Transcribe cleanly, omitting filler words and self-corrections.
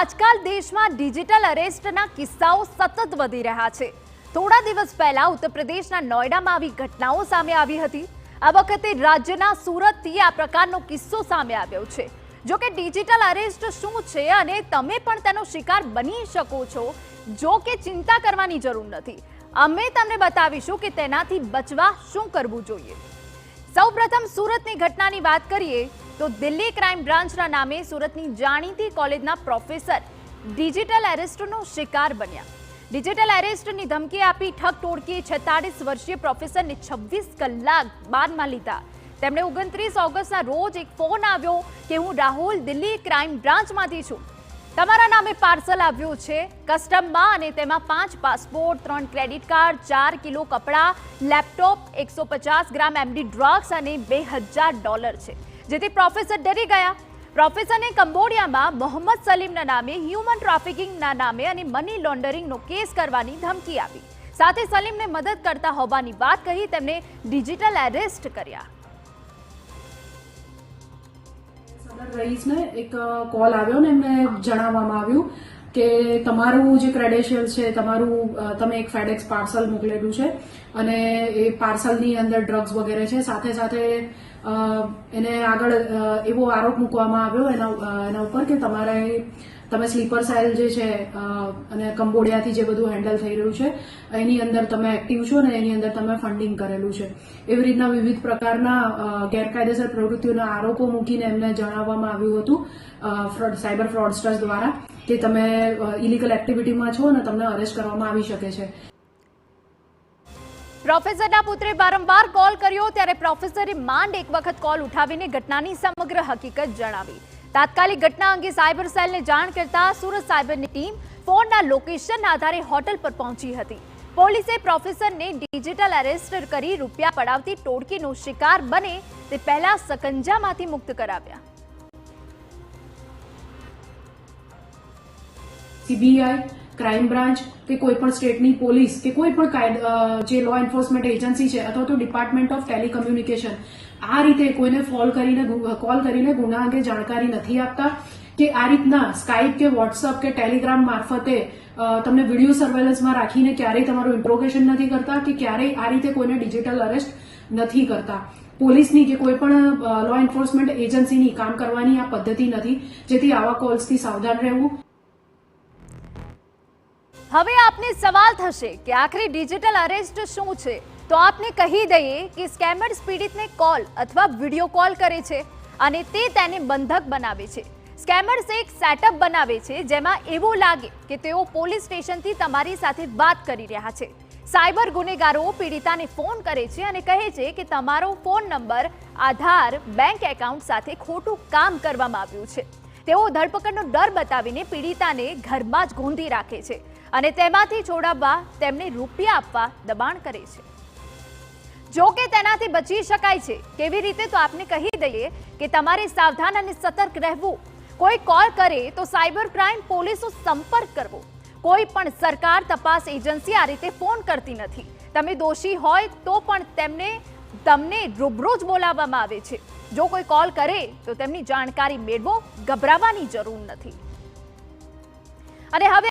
આજકાલ દેશમાં ડિજિટલ અરેસ્ટના કિસ્સાઓ સતત વધી રહ્યા છે। થોડા દિવસ પહેલા ઉત્તર પ્રદેશના નોઈડામાં આવી ઘટનાઓ સામે આવી હતી। આ વખતે રાજ્યના સુરતથી આ પ્રકારનો કિસ્સો સામે આવ્યો છે। જો કે ડિજિટલ અરેસ્ટ શું છે અને તમે પણ તેનો શિકાર બની શકો છો, જો કે ચિંતા કરવાની જરૂર નથી। અમે તમને બતાવીશું કે તેનાથી બચવા શું કરવું જોઈએ। સૌપ્રથમ સુરતની ઘટનાની વાત કરીએ તો દિલ્હી ક્રાઇમ બ્રાન્ચના નામે સુરતની જાણીતી કોલેજના પ્રોફેસર ડિજિટલ એરેસ્ટનો શિકાર બન્યા। ડિજિટલ એરેસ્ટની ધમકી આપી ઠગ ટોળકીએ 46 વર્ષીય પ્રોફેસરને 26 કલાક બાદમાં લીધા। તેમણે 29 ઓગસ્ટના રોજ એક ફોન આવ્યો કે હું રાહુલ દિલ્હી ક્રાઇમ બ્રાન્ચમાંથી છું, તમારા નામે પાર્સલ આવ્યું છે કસ્ટમમાં અને તેમાં 5 પાસપોર્ટ, 3 ક્રેડિટ કાર્ડ, 4 કિલો કપડાં, લેપટોપ, 150 ગ્રામ એમડી ડ્રગ્સ અને $2000 છે, જેથી પ્રોફેસર ડરી ગયા। પ્રોફેસરને કંબોડિયામાં મોહમ્મદ સલીમના નામે હ્યુમન ટ્રાફિકિંગના નામે અને મની લોન્ડરિંગનો કેસ કરવાની ધમકી આપી। સાથે સલીમને મદદ કરતા હોવાની વાત કહી તેમને ડિજિટલ એરેસ્ટ કર્યા। રઈસને એક કોલ આવ્યો ને એમને જણાવવામાં આવ્યું કે તમારું જે ક્રેડેન્શિયલ છે, તમે એક ફેડેક્સ પાર્સલ મોકલેલું છે અને એ પાર્સલની અંદર ડ્રગ્સ વગેરે છે। સાથે સાથે એને આગળ એવો આરોપ મૂકવામાં આવ્યો એના ઉપર કે તમે સ્લીપર સેલ જે છે અને કંબોડિયાથી જે બધું હેન્ડલ થઈ રહ્યું છે એની અંદર તમે એક્ટિવ છો ને એની અંદર તમે ફંડિંગ કરેલું છે। એવી રીતના વિવિધ પ્રકારના ગેરકાયદેસર પ્રવૃત્તિઓના આરોપો મૂકીને એમને જણાવવામાં આવ્યું હતું સાયબર ફ્રોડસ્ટર્સ દ્વારા કે તમે ઇલીગલ એક્ટિવિટીમાં છો અને તમને અરેસ્ટ કરવામાં આવી શકે છે। પ્રોફેસરના પુત્રે વારંવાર કોલ કર્યો ત્યારે પ્રોફેસરે માંડ એક વખત કોલ ઉઠાવીને ઘટનાની સમગ્ર હકીકત જણાવી। તાત્કાલિક ઘટના અંગે સાયબર સેલને જાણ કરતા સુરત સાયબરની ટીમ ફોનના લોકેશનના આધારે હોટલ પર પહોંચી હતી। પોલીસે પ્રોફેસરને ડિજિટલ એરેસ્ટ કરી રૂપિયા પડાવતી ટોળકીનો શિકાર બને તે પહેલા સકંજામાંથી મુક્ત કરાવ્યા। સીબીઆઈ, ક્રાઇમ બ્રાન્ચ કે કોઈ પણ સ્ટેટની પોલીસ કે કોઈ પણ જે લો એન્ફોર્સમેન્ટ એજન્સી છે અથવા તો ડિપાર્ટમેન્ટ ઓફ ટેલિકમ્યુનિકેશન આ રીતે કોઈને કોલ કરીને ગુના અંગે જાણકારી નથી આપતા કે આ રીતના સ્કાઇપ કે વોટ્સઅપ કે ટેલિગ્રામ મારફતે તમને વિડીયો સર્વેલન્સમાં રાખીને ક્યારેય તમારું ઇન્ટ્રોગેશન નથી કરતા કે ક્યારેય આ રીતે કોઈને ડિજિટલ અરેસ્ટ નથી કરતા। પોલીસની કે કોઈ પણ લો એન્ફોર્સમેન્ટ એજન્સીની કામ કરવાની આ પદ્ધતિ નથી, જેથી આવા કોલ્સથી સાવધાન રહેવું। હવે આપને સવાલ થશે કે આખરે ડિજિટલ અરેસ્ટ શું છે, તો આપને કહી દઈએ કે સ્કેમર્સ પીડિતને કોલ અથવા વિડીયો કોલ કરે છે અને તેને બંધક બનાવે છે। સ્કેમર્સ એક સેટઅપ બનાવે છે જેમાં એવું લાગે કે તેઓ પોલીસ સ્ટેશનથી તમારી સાથે વાત કરી રહ્યા છે। સાયબર ગુનેગારો પીડિતાને ફોન કરે છે અને કહે છે કે તમારો ફોન નંબર, આધાર, બેંક એકાઉન્ટ સાથે ખોટું કામ કરવામાં આવ્યું છે। તેઓ ધરપકડનો ડર બતાવીને પીડિતાને ઘરમાં જ ગોંધી રાખે છે અને તેમાંથી છોડાવવા તેમને રૂપિયા આપવા દબાણ કરે છે। જો કે તેનાથી બચી શકાય છે કેવી રીતે, તો આપને કહી દઈએ કે તમારે સાવધાન અને સતર્ક રહેવું। કોઈ કોલ કરે તો સાયબર ક્રાઇમ પોલીસનો સંપર્ક કરવો। કોઈ પણ સરકાર તપાસ એજન્સી આ રીતે ફોન કરતી નથી। તમે દોષી હોય તો પણ તમને રૂબરૂ જ બોલાવવામાં આવે છે। જો કોઈ કોલ કરે તો તેમની જાણકારી મેળવો, ગભરાવાની જરૂર નથી। અને હવે